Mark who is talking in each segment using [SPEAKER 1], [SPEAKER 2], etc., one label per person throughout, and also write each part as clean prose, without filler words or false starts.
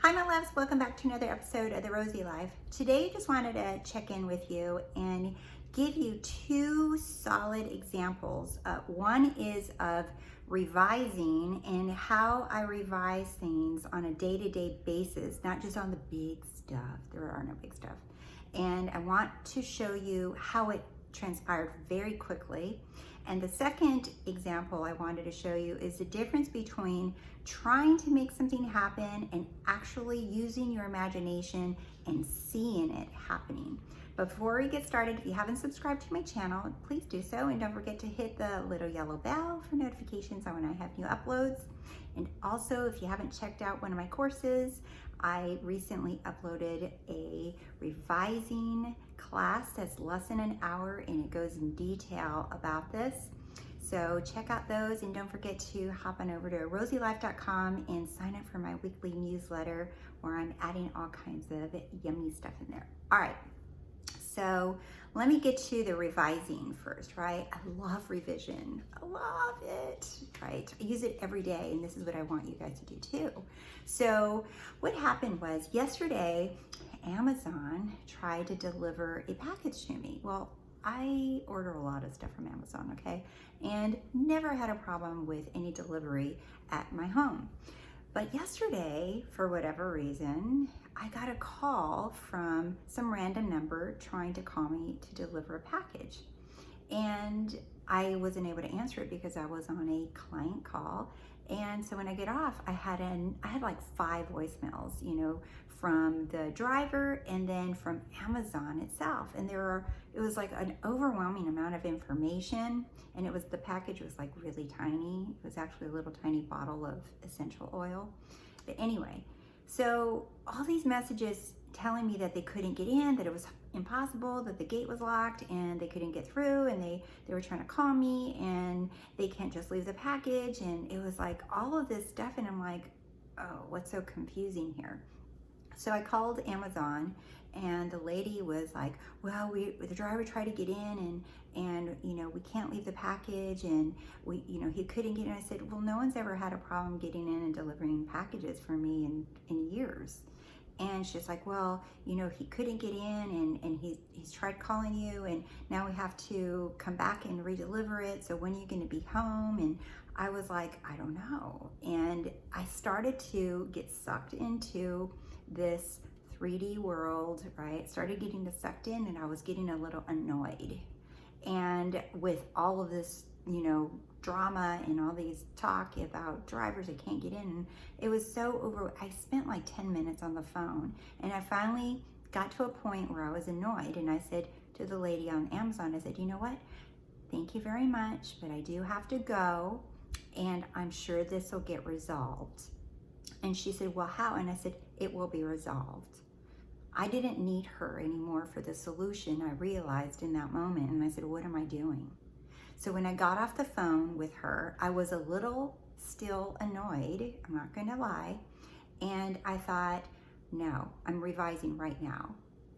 [SPEAKER 1] Hi my loves, welcome back to another episode of The Rosey Life. Today I just wanted to check in with you and give you two solid examples. One is of revising and how I revise things on a day-to-day basis, not just on the big stuff. There are no big stuff. And I want to show you how it transpired very quickly. And the second example I wanted to show you is the difference between trying to make something happen and actually using your imagination and seeing it happening. But before we get started, if you haven't subscribed to my channel, please do so. And don't forget to hit the little yellow bell for notifications on when I have new uploads. And also, if you haven't checked out one of my courses, I recently uploaded a revising class that's less than an hour and it goes in detail about this. So check out those and don't forget to hop on over to TheRoseyLife.com and sign up for my weekly newsletter where I'm adding all kinds of yummy stuff in there. All right, so let me get to the revising first, right? I love revision. I love it, right? I use it every day, and this is what I want you guys to do too. So what happened was yesterday, Amazon tried to deliver a package to me. Well, I order a lot of stuff from Amazon, okay? And never had a problem with any delivery at my home. But yesterday, for whatever reason, I got a call from some random number trying to call me to deliver a package. And I wasn't able to answer it because I was on a client call. And so when I get off, I had like 5 voicemails, you know, from the driver and then from Amazon itself. And it was like an overwhelming amount of information. And the package was like really tiny. It was actually a little tiny bottle of essential oil. But anyway, so all these messages telling me that they couldn't get in, that it was impossible, that the gate was locked and they couldn't get through, and they were trying to call me and they can't just leave the package, and it was like all of this stuff, and I'm like, oh, what's so confusing here? So I called Amazon and the lady was like, well, the driver tried to get in and you know, we can't leave the package, and he couldn't get in. I said, well, no one's ever had a problem getting in and delivering packages for me in years. And she's like, well, you know, he couldn't get in and he's tried calling you, and now we have to come back and redeliver it. So when are you going to be home? And I was like, I don't know. And I started to get sucked into this 3D world, right? Started getting sucked in, and I was getting a little annoyed. And with all of this, you know, drama and all these talk about drivers that can't get in, it was so I spent like 10 minutes on the phone, and I finally got to a point where I was annoyed, and I said to the lady on Amazon, I said, you know what? Thank you very much, but I do have to go, and I'm sure this will get resolved. And she said, well, how? And I said, it will be resolved. I didn't need her anymore for the solution, I realized in that moment. And I said, what am I doing? So when I got off the phone with her, I was a little still annoyed, I'm not gonna lie. And I thought, no, I'm revising right now.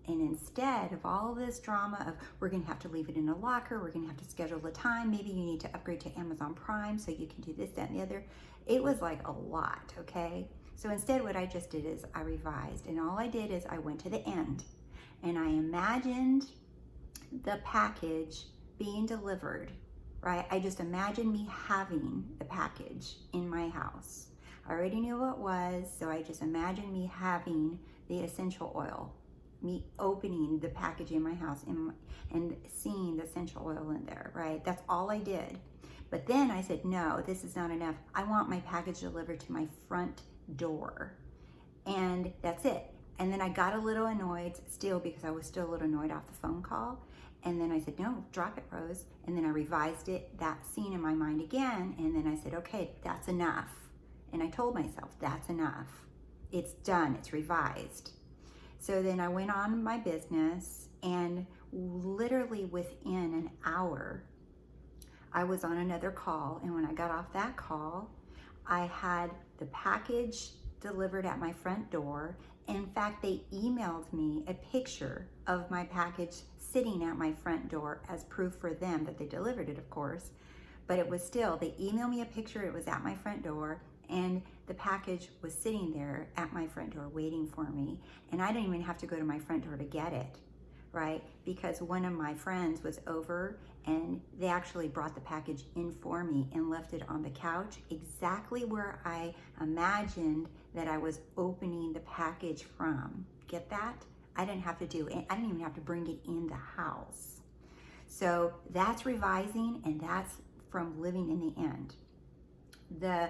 [SPEAKER 1] And instead of all this drama of we're gonna have to leave it in a locker, we're gonna have to schedule the time, maybe you need to upgrade to Amazon Prime so you can do this, that, and the other. It was like a lot, okay? So instead what I just did is I revised, and all I did is I went to the end and I imagined the package being delivered, right? I just imagined me having the package in my house. I already knew what it was, so I just imagined me having the essential oil, me opening the package in my house and seeing the essential oil in there, right? That's all I did. But then I said, no, this is not enough. I want my package delivered to my front door. And that's it. And then I got a little annoyed still because I was still a little annoyed off the phone call. And then I said, no, drop it, Rose. And then I revised that scene in my mind again. And then I said, okay, that's enough. And I told myself, that's enough. It's done, it's revised. So then I went on my business, and literally within an hour, I was on another call. And when I got off that call, I had the package delivered at my front door. In fact, they emailed me a picture of my package sitting at my front door as proof for them that they delivered it, of course. But it was still, they emailed me a picture, it was at my front door, and the package was sitting there at my front door waiting for me, and I didn't even have to go to my front door to get it, right? Because one of my friends was over and they actually brought the package in for me and left it on the couch exactly where I imagined that I was opening the package from. Get that? I didn't have to do it. I didn't even have to bring it in the house. So that's revising, and that's from living in the end. The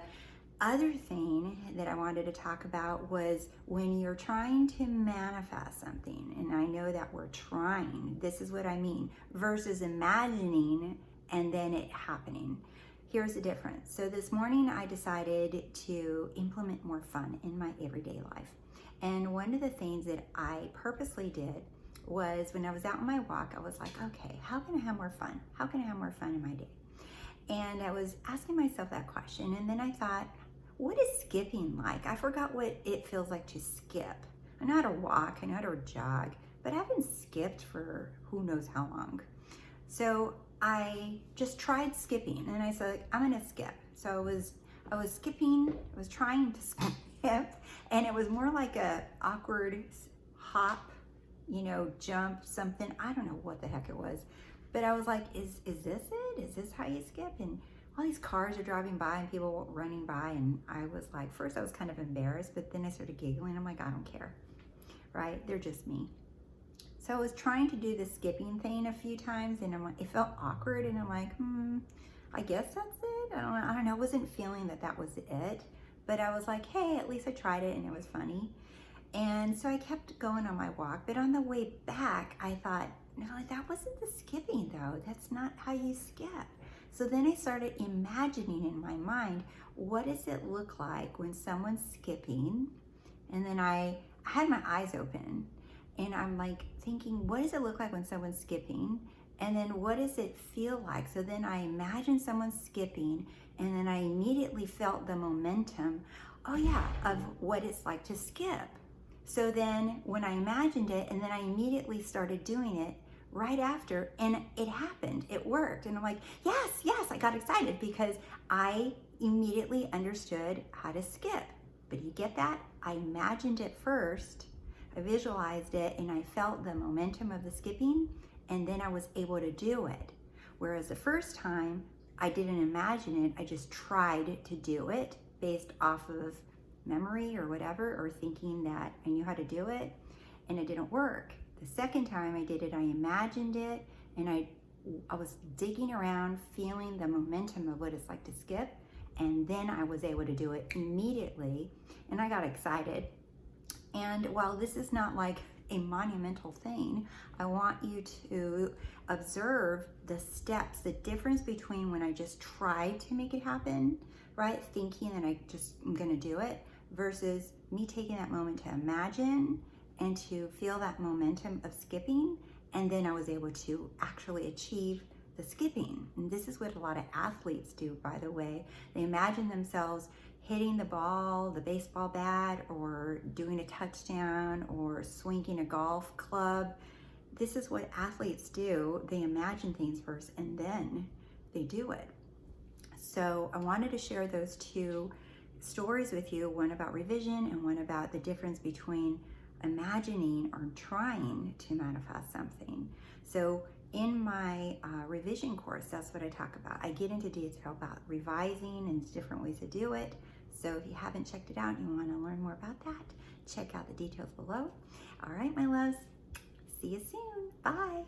[SPEAKER 1] other thing that I wanted to talk about was when you're trying to manifest something, and I know that we're trying, this is what I mean, versus imagining and then it happening. Here's the difference. So this morning I decided to implement more fun in my everyday life. And one of the things that I purposely did was when I was out on my walk, I was like, okay, how can I have more fun? How can I have more fun in my day? And I was asking myself that question, and then I thought, what is skipping like? I forgot what it feels like to skip. I know how to walk, I know how to jog, but I haven't skipped for who knows how long. So I just tried skipping, and I said, I'm gonna skip. So I was skipping, I was trying to skip, and it was more like a awkward hop, you know, jump, something. I don't know what the heck it was. But I was like, is this it? Is this how you skip? And all these cars are driving by and people running by, and I was like, first I was kind of embarrassed, but then I started giggling. I'm like, I don't care, right? They're just me. So I was trying to do the skipping thing a few times, and I'm like, it felt awkward, and I'm like, I guess that's it. I don't know. I wasn't feeling that was it, but I was like, hey, at least I tried it, and it was funny. And so I kept going on my walk, but on the way back, I thought, no, that wasn't the skipping though. That's not how you skip. So then I started imagining in my mind, what does it look like when someone's skipping? And then I had my eyes open, and I'm like thinking, what does it look like when someone's skipping? And then what does it feel like? So then I imagined someone skipping, and then I immediately felt the momentum, oh yeah, of what it's like to skip. So then when I imagined it, and then I immediately started doing it right after, and it happened, it worked. And I'm like, yes, I got excited because I immediately understood how to skip. But you get that? I imagined it first, I visualized it, and I felt the momentum of the skipping, and then I was able to do it. Whereas the first time, I didn't imagine it, I just tried to do it based off of memory or whatever, or thinking that I knew how to do it, and it didn't work. The second time I did it, I imagined it, and I was digging around, feeling the momentum of what it's like to skip, and then I was able to do it immediately, and I got excited. And while this is not like a monumental thing, I want you to observe the steps, the difference between when I just tried to make it happen, right, thinking that I just am gonna do it, versus me taking that moment to imagine and to feel that momentum of skipping, and then I was able to actually achieve the skipping. And this is what a lot of athletes do, by the way. They imagine themselves hitting the ball, the baseball bat, or doing a touchdown, or swinging a golf club. This is what athletes do. They imagine things first, and then they do it. So I wanted to share those two stories with you, one about revision and one about the difference between imagining or trying to manifest something. So in my revision course, that's what I talk about. I get into detail about revising and different ways to do it. So if you haven't checked it out and you want to learn more about that, check out the details below. All right, my loves, see you soon. Bye.